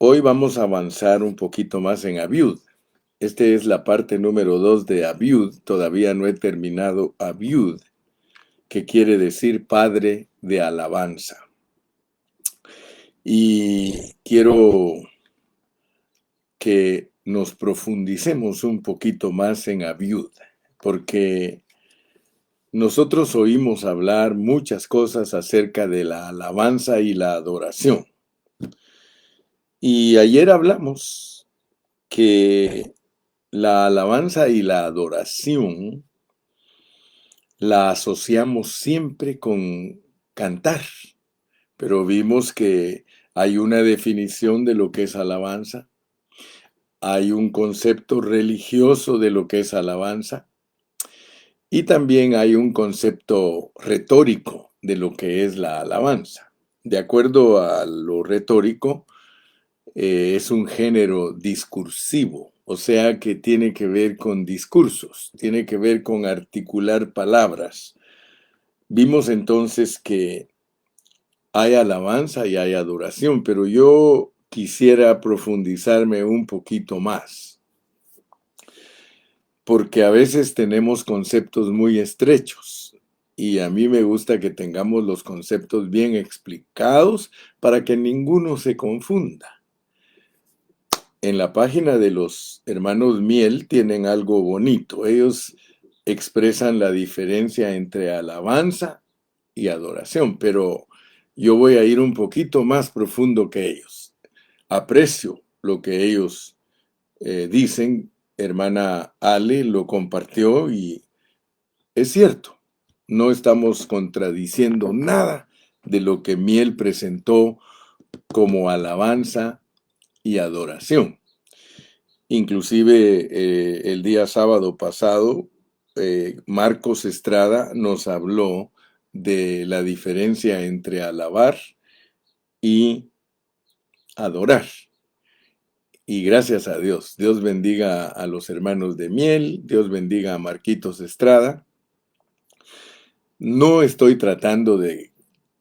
Hoy vamos a avanzar un poquito más en Abiud. Esta es la parte número 2 de Abiud. Todavía no he terminado Abiud, que quiere decir Padre de Alabanza. Y quiero que nos profundicemos un poquito más en Abiud, porque nosotros oímos hablar muchas cosas acerca de la alabanza y la adoración. Y ayer hablamos que la alabanza y la adoración la asociamos siempre con cantar, pero vimos que hay una definición de lo que es alabanza, hay un concepto religioso de lo que es alabanza y también hay un concepto retórico de lo que es la alabanza. De acuerdo a lo retórico, es un género discursivo, o sea que tiene que ver con discursos, tiene que ver con articular palabras. Vimos entonces que hay alabanza y hay adoración, pero yo quisiera profundizarme un poquito más, porque a veces tenemos conceptos muy estrechos y a mí me gusta que tengamos los conceptos bien explicados para que ninguno se confunda. En la página de los hermanos Miel tienen algo bonito. Ellos expresan la diferencia entre alabanza y adoración, pero yo voy a ir un poquito más profundo que ellos. Aprecio lo que ellos dicen. Hermana Ale lo compartió y es cierto. No estamos contradiciendo nada de lo que Miel presentó como alabanza y adoración. Inclusive el día sábado pasado, Marcos Estrada nos habló de la diferencia entre alabar y adorar. Y gracias a Dios. Dios bendiga a los hermanos de Miel, Dios bendiga a Marquitos Estrada. No estoy tratando de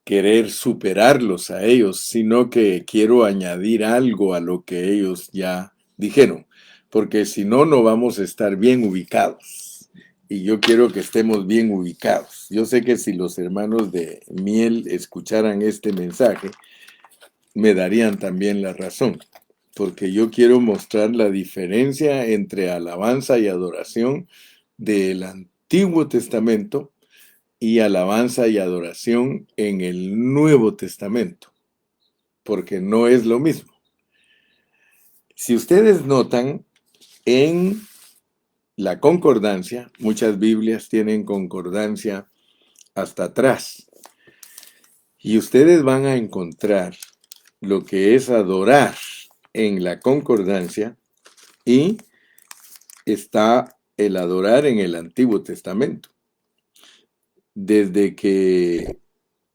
querer superarlos a ellos, sino que quiero añadir algo a lo que ellos ya dijeron, porque si no, no vamos a estar bien ubicados. Y yo quiero que estemos bien ubicados. Yo sé que si los hermanos de Miel escucharan este mensaje, me darían también la razón, porque yo quiero mostrar la diferencia entre alabanza y adoración del Antiguo Testamento y alabanza y adoración en el Nuevo Testamento, porque no es lo mismo. Si ustedes notan, en la concordancia, muchas Biblias tienen concordancia hasta atrás, y ustedes van a encontrar lo que es adorar en la concordancia y está el adorar en el Antiguo Testamento. Desde que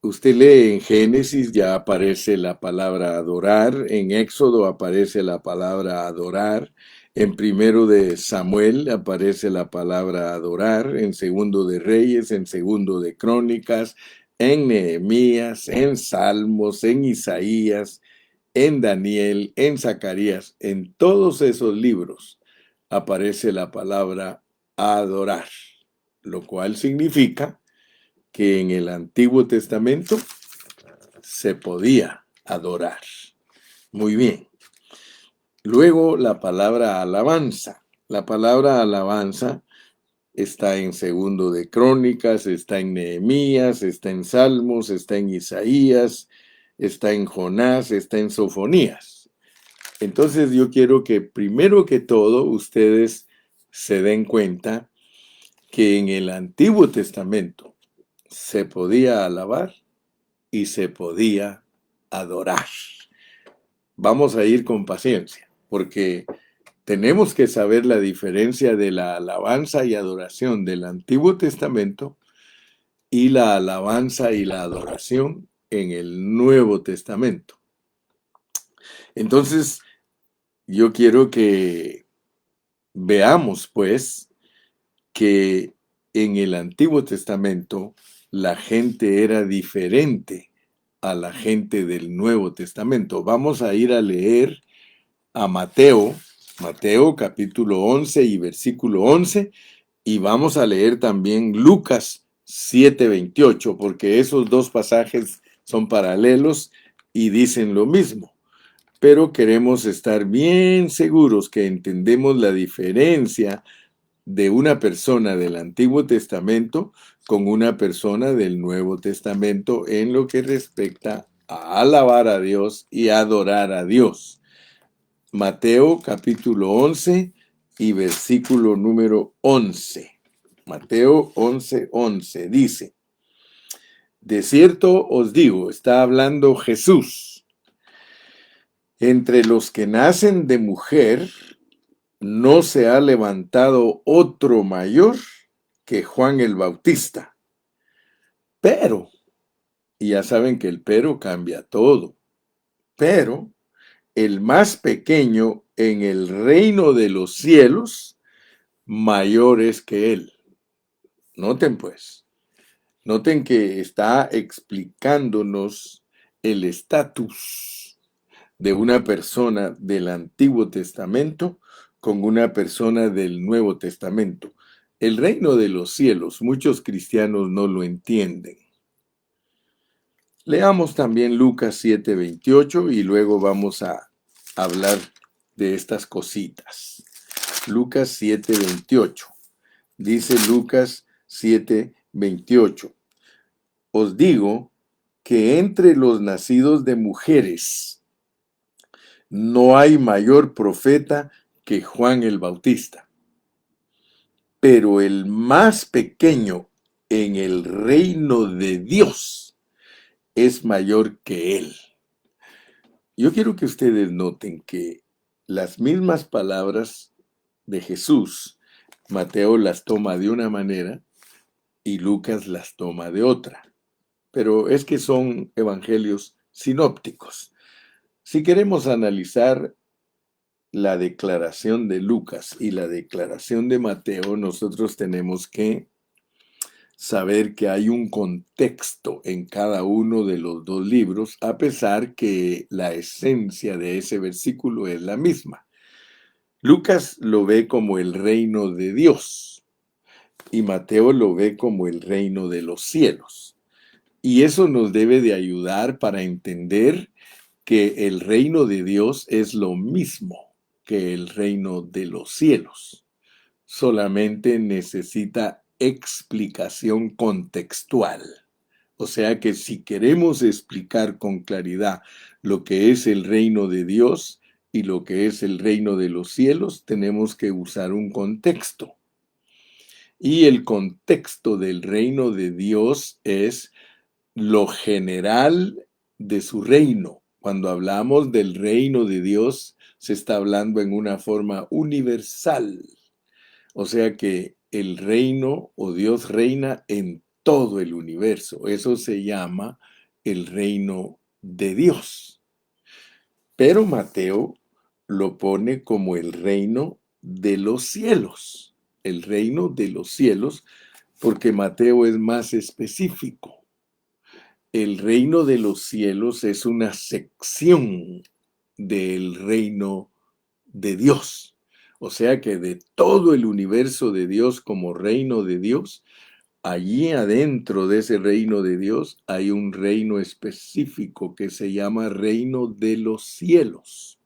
usted lee en Génesis ya aparece la palabra adorar, en Éxodo aparece la palabra adorar, en Primero de Samuel aparece la palabra adorar, en Segundo de Reyes, en Segundo de Crónicas, en Nehemías, en Salmos, en Isaías, en Daniel, en Zacarías, en todos esos libros aparece la palabra adorar, lo cual significa que en el Antiguo Testamento se podía adorar. Muy bien. Luego la palabra alabanza. La palabra alabanza está en Segundo de Crónicas, está en Nehemías, está en Salmos, está en Isaías, está en Jonás, está en Sofonías. Entonces yo quiero que primero que todo ustedes se den cuenta que en el Antiguo Testamento se podía alabar y se podía adorar. Vamos a ir con paciencia, porque tenemos que saber la diferencia de la alabanza y adoración del Antiguo Testamento y la alabanza y la adoración en el Nuevo Testamento. Entonces, yo quiero que veamos, pues, que en el Antiguo Testamento la gente era diferente a la gente del Nuevo Testamento. Vamos a ir a leer a Mateo, Mateo capítulo 11 y versículo 11, y vamos a leer también Lucas 7:28, porque esos dos pasajes son paralelos y dicen lo mismo. Pero queremos estar bien seguros que entendemos la diferencia de una persona del Antiguo Testamento con una persona del Nuevo Testamento en lo que respecta a alabar a Dios y adorar a Dios. Mateo capítulo 11 y versículo número 11. Mateo 11:11 dice: de cierto os digo, está hablando Jesús, entre los que nacen de mujer no se ha levantado otro mayor que Juan el Bautista. Pero, y ya saben que el pero cambia todo, pero el más pequeño en el reino de los cielos, mayor es que él. Noten pues, noten que está explicándonos el estatus de una persona del Antiguo Testamento con una persona del Nuevo Testamento. El reino de los cielos, muchos cristianos no lo entienden. Leamos también Lucas 7:28 y luego vamos a hablar de estas cositas. Lucas 7:28. Dice Lucas 7:28. Os digo que entre los nacidos de mujeres no hay mayor profeta que Juan el Bautista, pero el más pequeño en el reino de Dios es mayor que él. Yo quiero que ustedes noten que las mismas palabras de Jesús, Mateo las toma de una manera y Lucas las toma de otra. Pero es que son evangelios sinópticos. Si queremos analizar la declaración de Lucas y la declaración de Mateo, nosotros tenemos que saber que hay un contexto en cada uno de los dos libros, a pesar que la esencia de ese versículo es la misma. Lucas lo ve como el reino de Dios y Mateo lo ve como el reino de los cielos. Y eso nos debe de ayudar para entender que el reino de Dios es lo mismo que el reino de los cielos. Solamente necesita explicación contextual. O sea que si queremos explicar con claridad lo que es el reino de Dios y lo que es el reino de los cielos, tenemos que usar un contexto. Y el contexto del reino de Dios es lo general de su reino. Cuando hablamos del reino de Dios, se está hablando en una forma universal. O sea que el reino o Dios reina en todo el universo. Eso se llama el reino de Dios. Pero Mateo lo pone como el reino de los cielos. El reino de los cielos, porque Mateo es más específico. El reino de los cielos es una sección del reino de Dios. O sea que de todo el universo de Dios como reino de Dios, allí adentro de ese reino de Dios hay un reino específico que se llama reino de los cielos.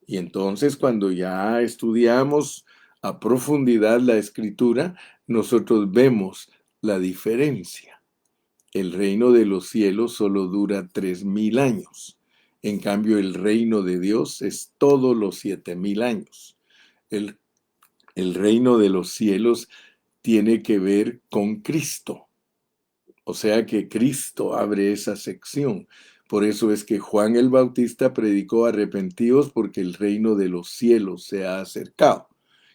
Y entonces cuando ya estudiamos a profundidad la escritura, nosotros vemos la diferencia. El reino de los cielos solo dura 3000 años. En cambio, el reino de Dios es todos los 7000 años. El reino de los cielos tiene que ver con Cristo. O sea que Cristo abre esa sección. Por eso es que Juan el Bautista predicó: arrepentíos porque el reino de los cielos se ha acercado.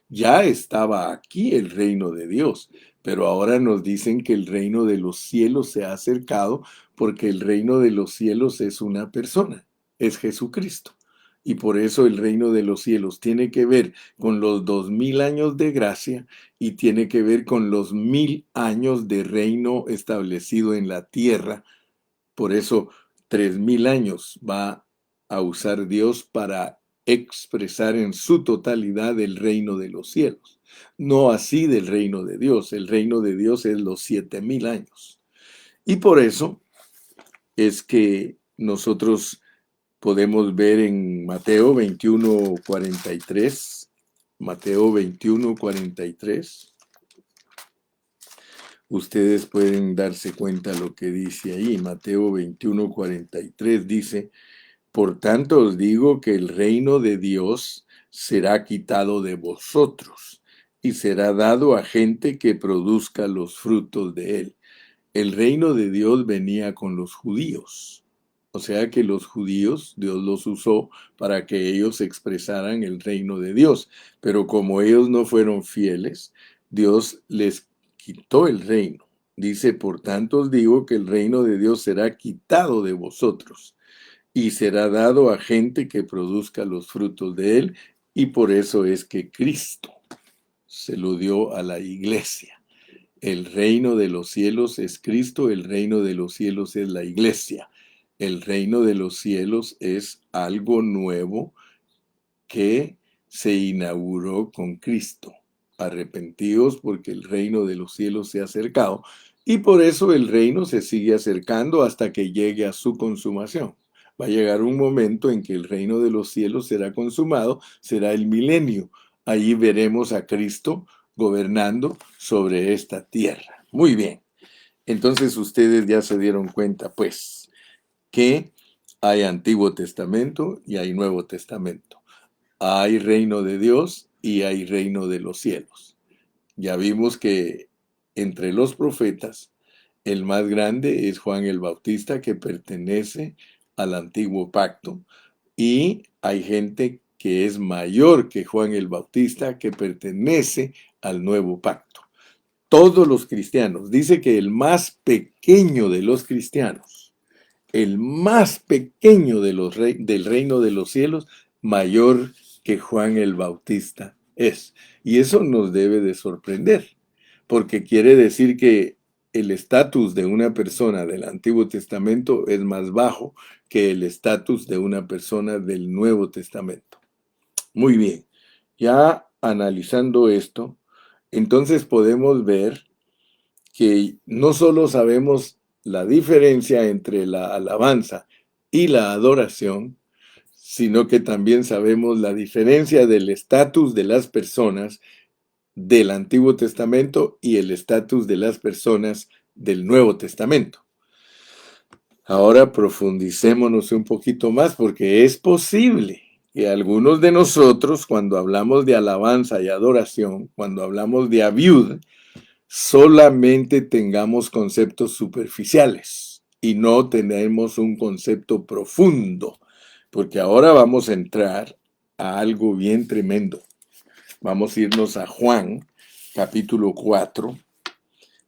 Ya estaba aquí el reino de Dios, pero ahora nos dicen que el reino de los cielos se ha acercado porque el reino de los cielos es una persona, es Jesucristo. Y por eso el reino de los cielos tiene que ver con los 2000 años de gracia y tiene que ver con los 1000 años de reino establecido en la tierra. Por eso 3000 años va a usar Dios para expresar en su totalidad el reino de los cielos. No así del reino de Dios. El reino de Dios es los 7000 años. Y por eso es que nosotros podemos ver en Mateo 21:43, Mateo 21:43. Ustedes pueden darse cuenta lo que dice ahí. Mateo 21:43 dice: por tanto os digo que el reino de Dios será quitado de vosotros y será dado a gente que produzca los frutos de él. El reino de Dios venía con los judíos. O sea que los judíos, Dios los usó para que ellos expresaran el reino de Dios. Pero como ellos no fueron fieles, Dios les quitó el reino. Dice, por tanto os digo que el reino de Dios será quitado de vosotros y será dado a gente que produzca los frutos de él. Y por eso es que Cristo se lo dio a la iglesia. El reino de los cielos es Cristo, el reino de los cielos es la iglesia. El reino de los cielos es algo nuevo que se inauguró con Cristo. Arrepentíos porque el reino de los cielos se ha acercado. Y por eso el reino se sigue acercando hasta que llegue a su consumación. Va a llegar un momento en que el reino de los cielos será consumado, será el milenio. Allí veremos a Cristo gobernando sobre esta tierra. Muy bien. Entonces ustedes ya se dieron cuenta, pues, que hay Antiguo Testamento y hay Nuevo Testamento. Hay reino de Dios y hay reino de los cielos. Ya vimos que entre los profetas, el más grande es Juan el Bautista, que pertenece al antiguo pacto, y hay gente que es mayor que Juan el Bautista, que pertenece al nuevo pacto. Todos los cristianos, dice que el más pequeño de los cristianos, el más pequeño de del reino de los cielos, mayor que Juan el Bautista es. Y eso nos debe de sorprender, porque quiere decir que el estatus de una persona del Antiguo Testamento es más bajo que el estatus de una persona del Nuevo Testamento. Muy bien, ya analizando esto, entonces podemos ver que no solo sabemos la diferencia entre la alabanza y la adoración, sino que también sabemos la diferencia del estatus de las personas del Antiguo Testamento y el estatus de las personas del Nuevo Testamento. Ahora profundicémonos un poquito más, porque es posible que algunos de nosotros, cuando hablamos de alabanza y adoración, cuando hablamos de abiud, solamente tengamos conceptos superficiales y no tenemos un concepto profundo, porque ahora vamos a entrar a algo bien tremendo. Vamos a irnos a Juan, capítulo 4.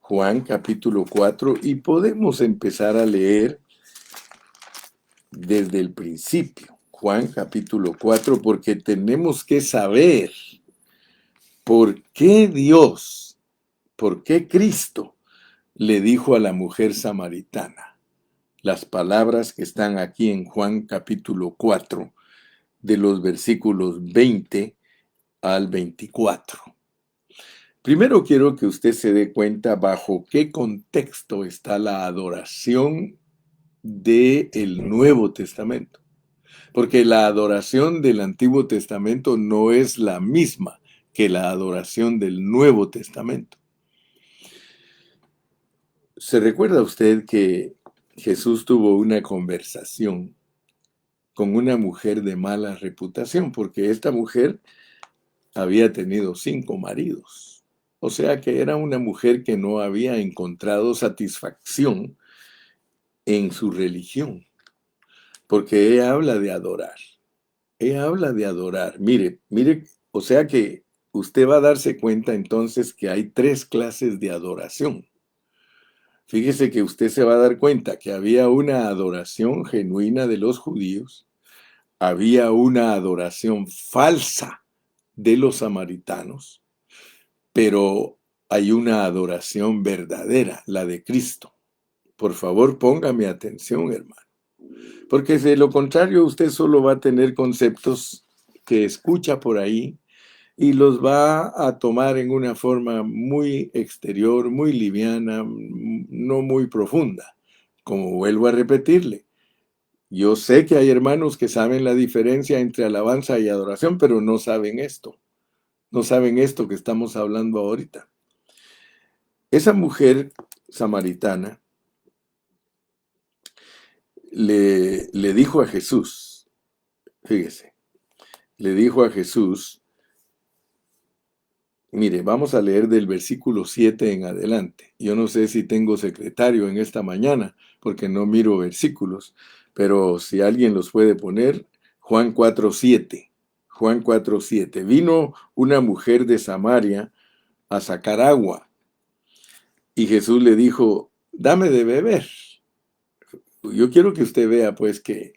Juan, capítulo 4, y podemos empezar a leer desde el principio. Juan, capítulo 4, porque tenemos que saber por qué Dios, por qué Cristo le dijo a la mujer samaritana las palabras que están aquí en Juan, capítulo 4, de los versículos 20 al 24. Primero quiero que usted se dé cuenta bajo qué contexto está la adoración del Nuevo Testamento. Porque la adoración del Antiguo Testamento no es la misma que la adoración del Nuevo Testamento. ¿Se recuerda usted que Jesús tuvo una conversación con una mujer de mala reputación? Porque esta mujer había tenido 5 maridos. O sea que era una mujer que no había encontrado satisfacción en su religión. Porque ella habla de adorar. Ella habla de adorar. Mire, o sea que usted va a darse cuenta entonces que hay 3 clases de adoración. Fíjese que usted se va a dar cuenta que había una adoración genuina de los judíos, había una adoración falsa de los samaritanos, pero hay una adoración verdadera, la de Cristo. Por favor, póngame atención, hermano, porque de lo contrario usted solo va a tener conceptos que escucha por ahí y los va a tomar en una forma muy exterior, muy liviana, no muy profunda. Como vuelvo a repetirle, yo sé que hay hermanos que saben la diferencia entre alabanza y adoración, pero no saben esto. No saben esto que estamos hablando ahorita. Esa mujer samaritana le dijo a Jesús, fíjese, le dijo a Jesús, mire, vamos a leer del versículo 7 en adelante. Yo no sé si tengo secretario en esta mañana, porque no miro versículos, pero si alguien los puede poner, Juan 4:7. Juan 4:7. Vino una mujer de Samaria a sacar agua, y Jesús le dijo, dame de beber. Yo quiero que usted vea, pues, que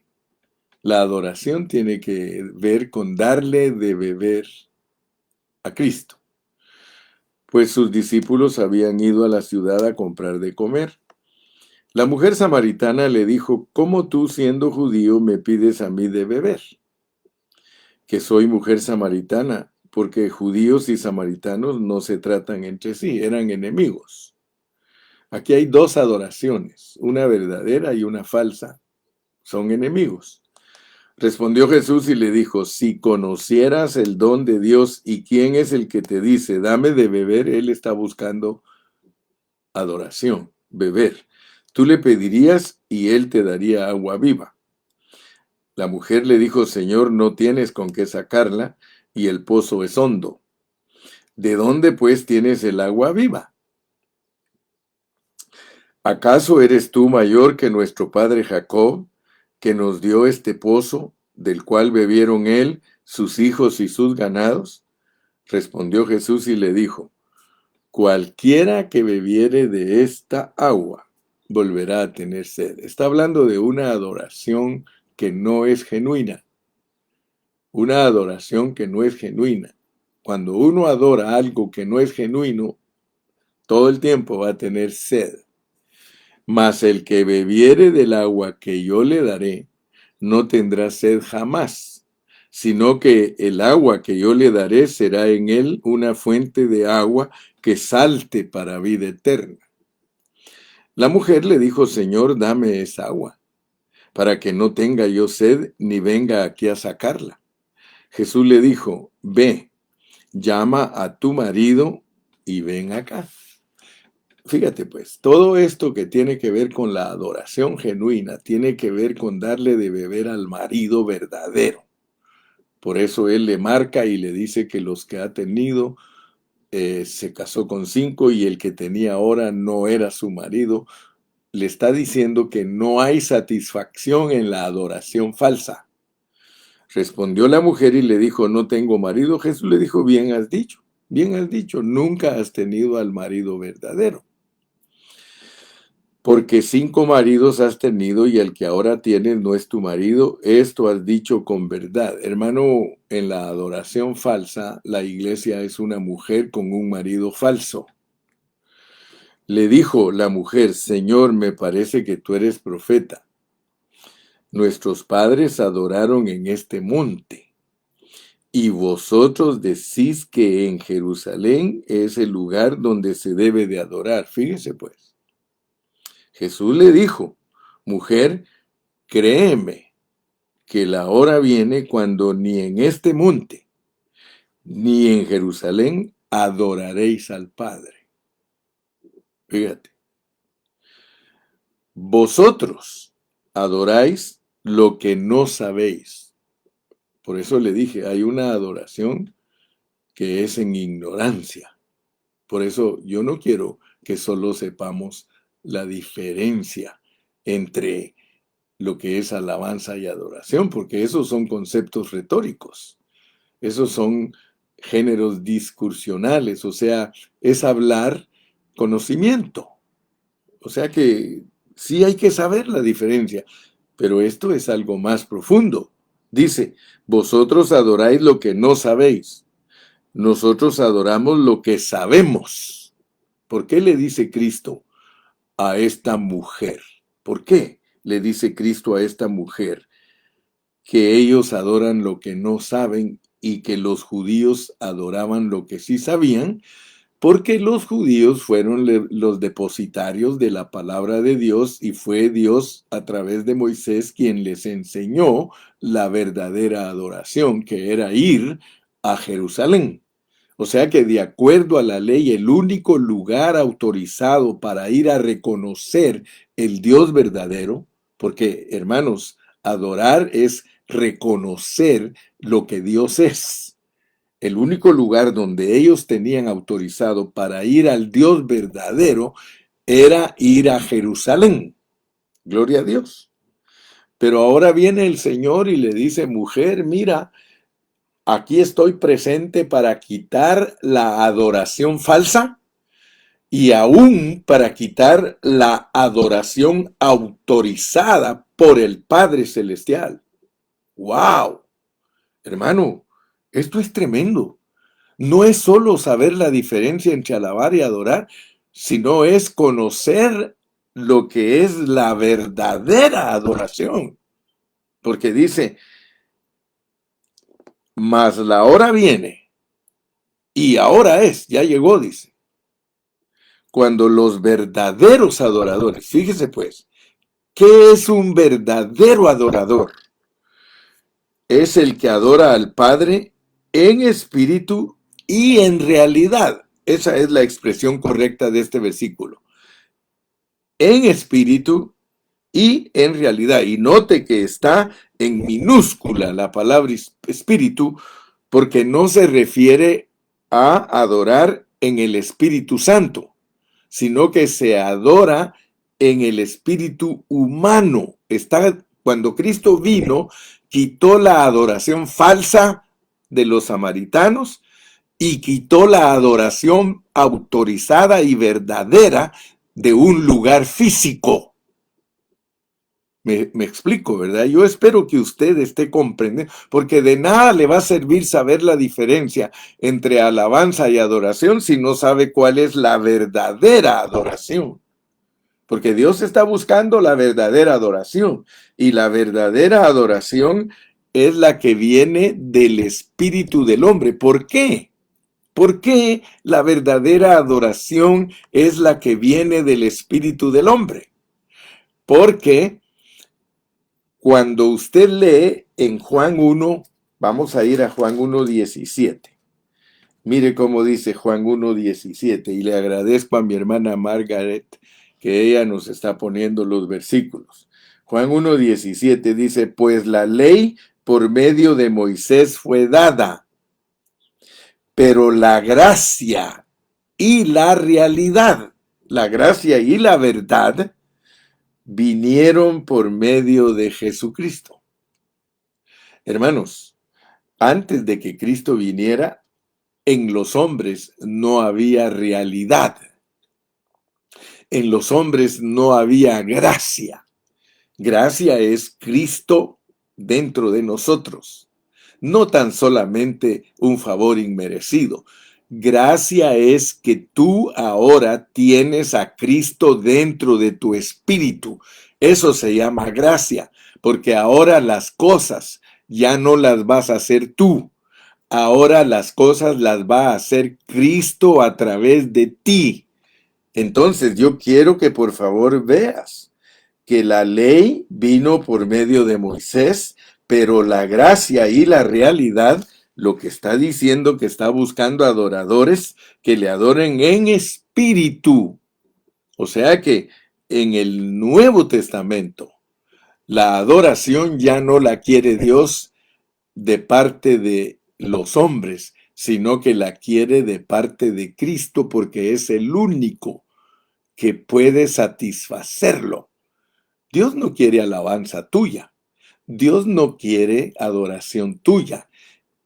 la adoración tiene que ver con darle de beber a Cristo. Pues sus discípulos habían ido a la ciudad a comprar de comer. La mujer samaritana le dijo, ¿cómo tú, siendo judío, me pides a mí de beber? Que soy mujer samaritana, porque judíos y samaritanos no se tratan entre sí, eran enemigos. Aquí hay dos adoraciones, una verdadera y una falsa. Son enemigos. Respondió Jesús y le dijo, si conocieras el don de Dios y quién es el que te dice, dame de beber, él está buscando adoración, beber. Tú le pedirías y él te daría agua viva. La mujer le dijo, Señor, no tienes con qué sacarla y el pozo es hondo. ¿De dónde pues tienes el agua viva? ¿Acaso eres tú mayor que nuestro padre Jacob, que nos dio este pozo, del cual bebieron él, sus hijos y sus ganados? Respondió Jesús y le dijo, cualquiera que bebiere de esta agua volverá a tener sed. Está hablando de una adoración que no es genuina. Una adoración que no es genuina. Cuando uno adora algo que no es genuino, todo el tiempo va a tener sed. Mas el que bebiere del agua que yo le daré, no tendrá sed jamás, sino que el agua que yo le daré será en él una fuente de agua que salte para vida eterna. La mujer le dijo, Señor, dame esa agua, para que no tenga yo sed ni venga aquí a sacarla. Jesús le dijo, ve, llama a tu marido y ven acá. Fíjate pues, todo esto que tiene que ver con la adoración genuina, tiene que ver con darle de beber al marido verdadero. Por eso él le marca y le dice que los que ha tenido, se casó con 5 y el que tenía ahora no era su marido. Le está diciendo que no hay satisfacción en la adoración falsa. Respondió la mujer y le dijo, no tengo marido. Jesús le dijo, bien has dicho, nunca has tenido al marido verdadero. Porque 5 maridos has tenido y el que ahora tienes no es tu marido, esto has dicho con verdad. Hermano, en la adoración falsa, la iglesia es una mujer con un marido falso. Le dijo la mujer, Señor, me parece que tú eres profeta. Nuestros padres adoraron en este monte, y vosotros decís que en Jerusalén es el lugar donde se debe de adorar. Fíjese pues. Jesús le dijo, mujer, créeme que la hora viene cuando ni en este monte, ni en Jerusalén adoraréis al Padre. Fíjate, vosotros adoráis lo que no sabéis. Por eso le dije, hay una adoración que es en ignorancia. Por eso yo no quiero que solo sepamos la diferencia entre lo que es alabanza y adoración, porque esos son conceptos retóricos, esos son géneros discursionales, o sea, es hablar conocimiento. O sea que sí hay que saber la diferencia, pero esto es algo más profundo. Dice, vosotros adoráis lo que no sabéis, nosotros adoramos lo que sabemos. ¿Por qué le dice Cristo a esta mujer? ¿Por qué le dice Cristo a esta mujer? que ellos adoran lo que no saben y que los judíos adoraban lo que sí sabían, porque los judíos fueron los depositarios de la palabra de Dios y fue Dios a través de Moisés quien les enseñó la verdadera adoración, que era ir a Jerusalén. O sea que de acuerdo a la ley, el único lugar autorizado para ir a reconocer el Dios verdadero, porque hermanos, adorar es reconocer lo que Dios es. El único lugar donde ellos tenían autorizado para ir al Dios verdadero era ir a Jerusalén. Gloria a Dios. Pero ahora viene el Señor y le dice, mujer, mira, aquí estoy presente para quitar la adoración falsa y aún para quitar la adoración autorizada por el Padre Celestial. ¡Wow! Hermano, esto es tremendo. No es solo saber la diferencia entre alabar y adorar, sino es conocer lo que es la verdadera adoración. Porque dice, mas la hora viene, y ahora es, ya llegó, dice, cuando los verdaderos adoradores, fíjese pues, ¿qué es un verdadero adorador? Es el que adora al Padre en espíritu y en realidad. Esa es la expresión correcta de este versículo. En espíritu y en realidad. Y note que está en minúscula la palabra espíritu porque no se refiere a adorar en el Espíritu Santo, sino que se adora en el espíritu humano. Cuando Cristo vino, quitó la adoración falsa de los samaritanos y quitó la adoración autorizada y verdadera de un lugar físico. Me explico, ¿verdad? Yo espero que usted esté comprendiendo, porque de nada le va a servir saber la diferencia entre alabanza y adoración si no sabe cuál es la verdadera adoración. Porque Dios está buscando la verdadera adoración. Y la verdadera adoración es la que viene del espíritu del hombre. ¿Por qué? ¿Por qué la verdadera adoración es la que viene del espíritu del hombre? Porque cuando usted lee en Juan 1, vamos a ir a Juan 1:17. Mire cómo dice Juan 1:17, y le agradezco a mi hermana Margaret que ella nos está poniendo los versículos. Juan 1:17 dice, pues la ley por medio de Moisés fue dada, pero la gracia y la realidad, la gracia y la verdad, vinieron por medio de Jesucristo. Hermanos, antes de que Cristo viniera, en los hombres no había realidad. En los hombres no había gracia. Gracia es Cristo dentro de nosotros. No tan solamente un favor inmerecido. Gracia es que tú ahora tienes a Cristo dentro de tu espíritu. Eso se llama gracia, porque ahora las cosas ya no las vas a hacer tú. Ahora las cosas las va a hacer Cristo a través de ti. Entonces yo quiero que por favor veas que la ley vino por medio de Moisés, pero la gracia y la realidad, lo que está diciendo que está buscando adoradores que le adoren en espíritu. O sea que en el Nuevo Testamento, la adoración ya no la quiere Dios de parte de los hombres, sino que la quiere de parte de Cristo porque es el único que puede satisfacerlo. Dios no quiere alabanza tuya. Dios no quiere adoración tuya.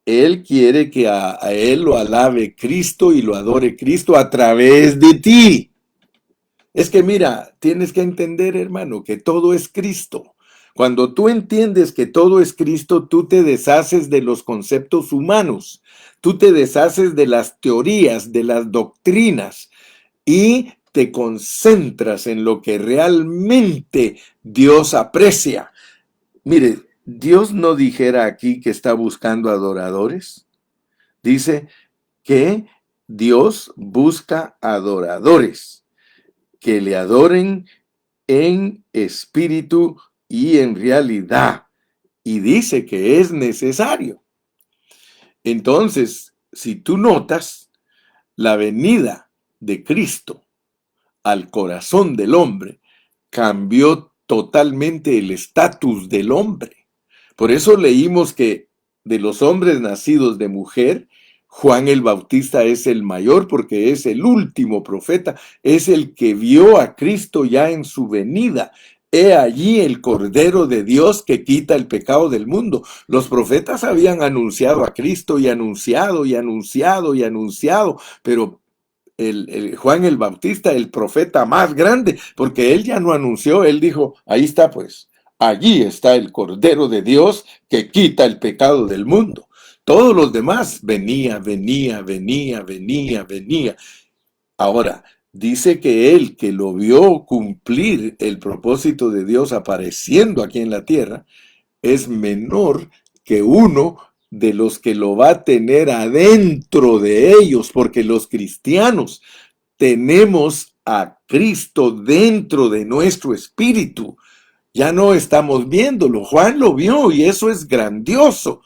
Él quiere que a Él lo alabe Cristo y lo adore Cristo a través de ti. Es que mira, tienes que entender, hermano, que todo es Cristo. Cuando tú entiendes que todo es Cristo, tú te deshaces de los conceptos humanos, tú te deshaces de las teorías, de las doctrinas y te concentras en lo que realmente Dios aprecia. Mire, Dios no dijera aquí que está buscando adoradores. Dice que Dios busca adoradores que le adoren en espíritu y en realidad. Y dice que es necesario. Entonces, si tú notas, la venida de Cristo al corazón del hombre cambió totalmente el estatus del hombre. Por eso leímos que de los hombres nacidos de mujer, Juan el Bautista es el mayor porque es el último profeta, es el que vio a Cristo ya en su venida. He allí el Cordero de Dios que quita el pecado del mundo. Los profetas habían anunciado a Cristo y anunciado y anunciado y anunciado, pero Juan el Bautista, el profeta más grande, porque él ya no anunció, él dijo, ahí está pues, allí está el Cordero de Dios que quita el pecado del mundo. Todos los demás venía. Ahora, dice que él que lo vio cumplir el propósito de Dios apareciendo aquí en la tierra, es menor que uno de los que lo va a tener adentro de ellos, porque los cristianos tenemos a Cristo dentro de nuestro espíritu. Ya no estamos viéndolo. Juan lo vio y eso es grandioso,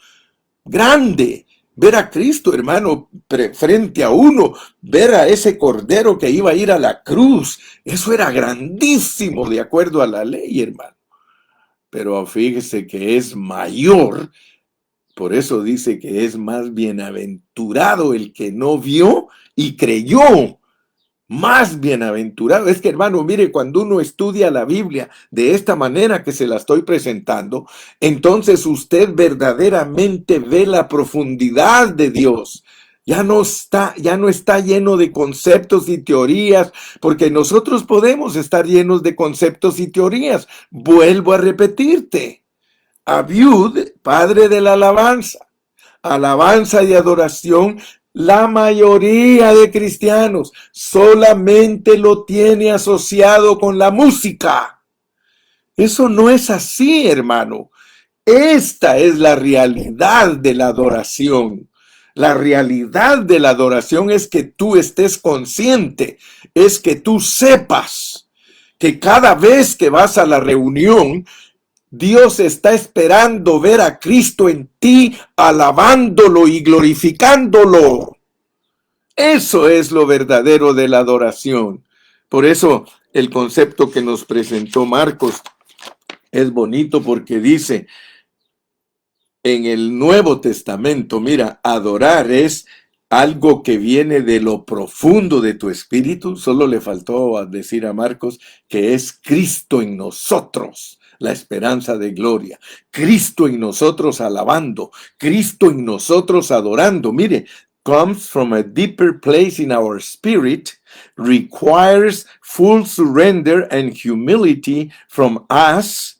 grande. Ver a Cristo, hermano, frente a uno, ver a ese cordero que iba a ir a la cruz, eso era grandísimo de acuerdo a la ley, hermano. Pero fíjese que es mayor. Por eso dice que es más bienaventurado el que no vio y creyó. Más bienaventurado. Es que, hermano, mire, cuando uno estudia la Biblia de esta manera que se la estoy presentando, entonces usted verdaderamente ve la profundidad de Dios. Ya no está lleno de conceptos y teorías, porque nosotros podemos estar llenos de conceptos y teorías. Vuelvo a repetirte. Abiud, padre de la alabanza y adoración, la mayoría de cristianos solamente lo tiene asociado con la música. Eso no es así, hermano. Esta es la realidad de la adoración. La realidad de la adoración es que tú estés consciente, es que tú sepas que cada vez que vas a la reunión, Dios está esperando ver a Cristo en ti, alabándolo y glorificándolo. Eso es lo verdadero de la adoración. Por eso el concepto que nos presentó Marcos es bonito porque dice en el Nuevo Testamento, mira, adorar es algo que viene de lo profundo de tu espíritu. Solo le faltó decir a Marcos que es Cristo en nosotros, la esperanza de gloria. Cristo en nosotros alabando, Cristo en nosotros adorando. Mire, comes from a deeper place in our spirit, requires full surrender and humility from us.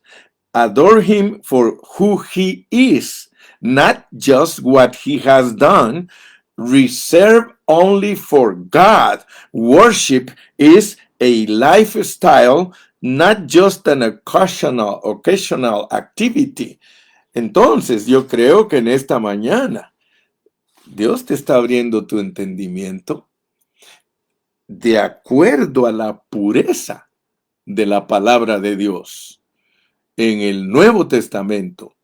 Adore him for who he is, not just what he has done. Reserved only for God. Worship is a lifestyle, not just an occasional activity. Entonces, yo creo que en esta mañana Dios te está abriendo tu entendimiento de acuerdo a la pureza de la palabra de Dios. En el Nuevo Testamento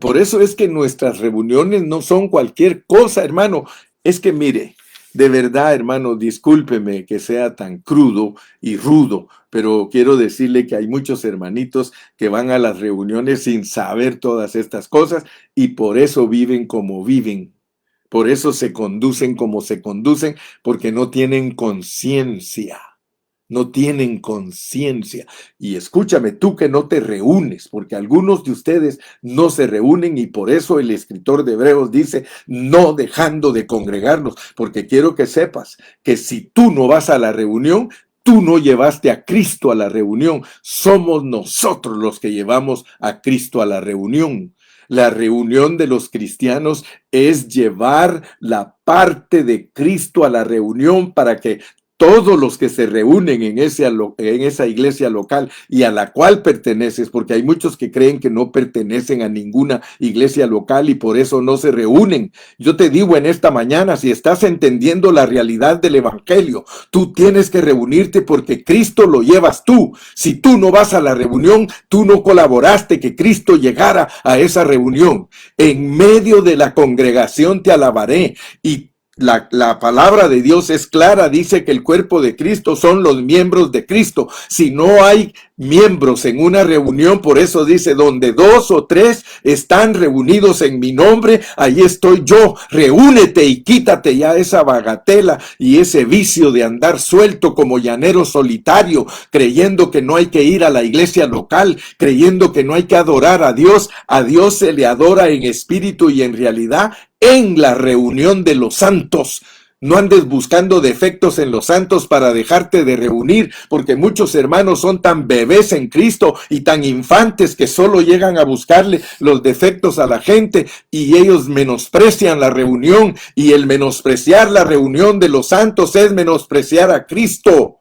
por eso es que nuestras reuniones no son cualquier cosa, hermano. Es que mire, de verdad, hermano, discúlpeme que sea tan crudo y rudo, pero quiero decirle que hay muchos hermanitos que van a las reuniones sin saber todas estas cosas y por eso viven como viven. Por eso se conducen como se conducen, porque no tienen conciencia. No tienen conciencia. Y escúchame, tú que no te reúnes, porque algunos de ustedes no se reúnen y por eso el escritor de Hebreos dice, no dejando de congregarnos, porque quiero que sepas que si tú no vas a la reunión, tú no llevaste a Cristo a la reunión. Somos nosotros los que llevamos a Cristo a la reunión. La reunión de los cristianos es llevar la parte de Cristo a la reunión para que todos los que se reúnen en esa iglesia local y a la cual perteneces, porque hay muchos que creen que no pertenecen a ninguna iglesia local y por eso no se reúnen. Yo te digo en esta mañana, si estás entendiendo la realidad del evangelio, tú tienes que reunirte porque Cristo lo llevas tú. Si tú no vas a la reunión, tú no colaboraste que Cristo llegara a esa reunión. En medio de la congregación te alabaré. Y la palabra de Dios es clara, dice que el cuerpo de Cristo son los miembros de Cristo. Si no hay miembros en una reunión, por eso dice, donde 2 o 3 están reunidos en mi nombre, ahí estoy yo. Reúnete y quítate ya esa bagatela y ese vicio de andar suelto como llanero solitario, creyendo que no hay que ir a la iglesia local, creyendo que no hay que adorar a Dios. A Dios se le adora en espíritu y en realidad en la reunión de los santos. No andes buscando defectos en los santos para dejarte de reunir, porque muchos hermanos son tan bebés en Cristo y tan infantes que solo llegan a buscarle los defectos a la gente y ellos menosprecian la reunión, y el menospreciar la reunión de los santos es menospreciar a Cristo.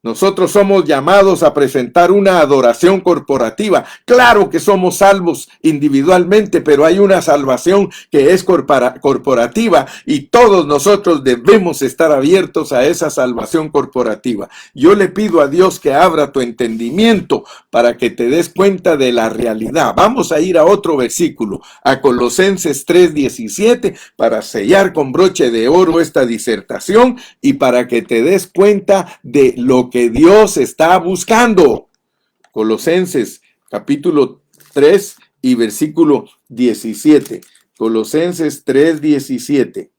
Nosotros somos llamados a presentar una adoración corporativa. Claro que somos salvos individualmente, pero hay una salvación que es corporativa y todos nosotros debemos estar abiertos a esa salvación corporativa. Yo le pido a Dios que abra tu entendimiento para que te des cuenta de la realidad. Vamos a ir a otro versículo, a Colosenses 3:17, para sellar con broche de oro esta disertación y para que te des cuenta de lo que Dios está buscando. Colosenses capítulo 3 y versículo 17. Colosenses 3:17.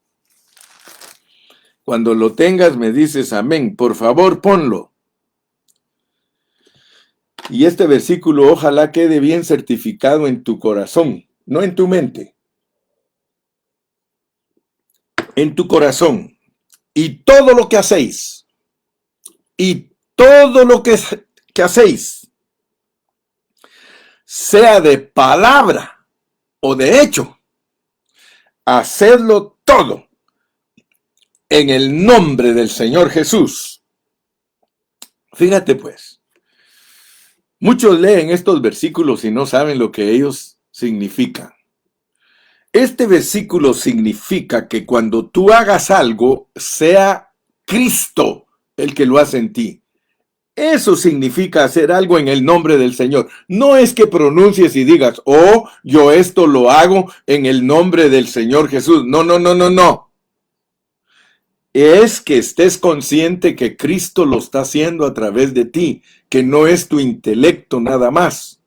Cuando lo tengas me dices amén. Por favor, ponlo. Y este versículo ojalá quede bien certificado en tu corazón, no en tu mente. En tu corazón. Y todo lo que hacéis, y todo lo que hacéis, sea de palabra o de hecho, hacedlo todo en el nombre del Señor Jesús. Fíjate pues, muchos leen estos versículos y no saben lo que ellos significan. Este versículo significa que cuando tú hagas algo, sea Cristo el que lo hace en ti. Eso significa hacer algo en el nombre del Señor. No es que pronuncies y digas, oh, yo esto lo hago en el nombre del Señor Jesús. No, no, no, no, no. Es que estés consciente que Cristo lo está haciendo a través de ti, que no es tu intelecto nada más,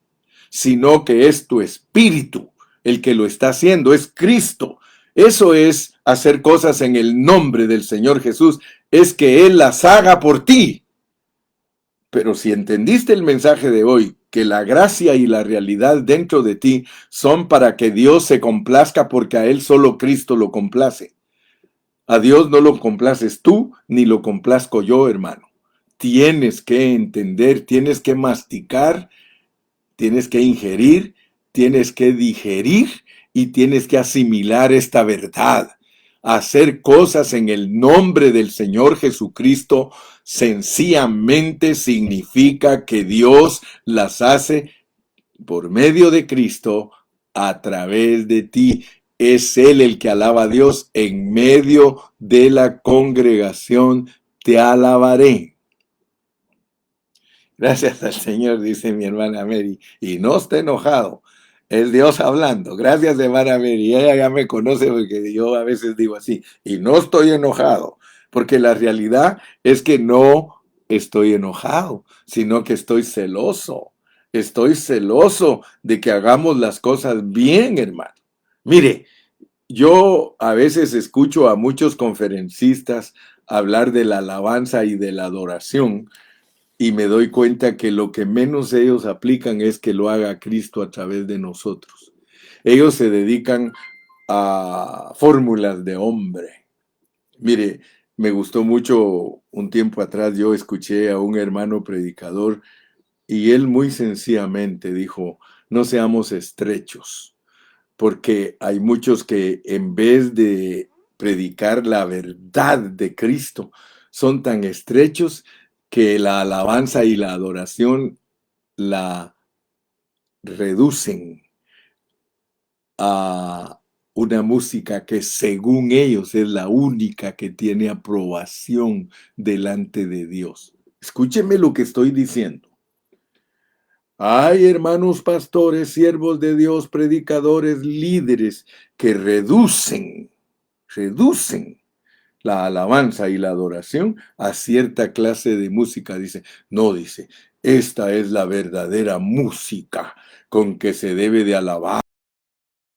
sino que es tu espíritu el que lo está haciendo, es Cristo. Eso es hacer cosas en el nombre del Señor Jesús, es que Él las haga por ti. Pero si entendiste el mensaje de hoy, que la gracia y la realidad dentro de ti son para que Dios se complazca, porque a Él solo Cristo lo complace. A Dios no lo complaces tú, ni lo complazco yo, hermano. Tienes que entender, tienes que masticar, tienes que ingerir, tienes que digerir y tienes que asimilar esta verdad. Hacer cosas en el nombre del Señor Jesucristo sencillamente significa que Dios las hace por medio de Cristo a través de ti. Es Él el que alaba a Dios en medio de la congregación. Te alabaré. Gracias al Señor, dice mi hermana Mary, y no está enojado. Es Dios hablando. Gracias, hermana Mary. Ella ya me conoce porque yo a veces digo así, y no estoy enojado, porque la realidad es que no estoy enojado, sino que estoy celoso. Estoy celoso de que hagamos las cosas bien, hermano. Mire, yo a veces escucho a muchos conferencistas hablar de la alabanza y de la adoración, y me doy cuenta que lo que menos ellos aplican es que lo haga Cristo a través de nosotros. Ellos se dedican a fórmulas de hombre. Mire, me gustó mucho un tiempo atrás, yo escuché a un hermano predicador y él muy sencillamente dijo, no seamos estrechos, porque hay muchos que en vez de predicar la verdad de Cristo, son tan estrechos que la alabanza y la adoración la reducen a una música que según ellos es la única que tiene aprobación delante de Dios. Escúcheme lo que estoy diciendo. Hay hermanos pastores, siervos de Dios, predicadores, líderes que reducen la alabanza y la adoración a cierta clase de música. Dice, esta es la verdadera música con que se debe de alabar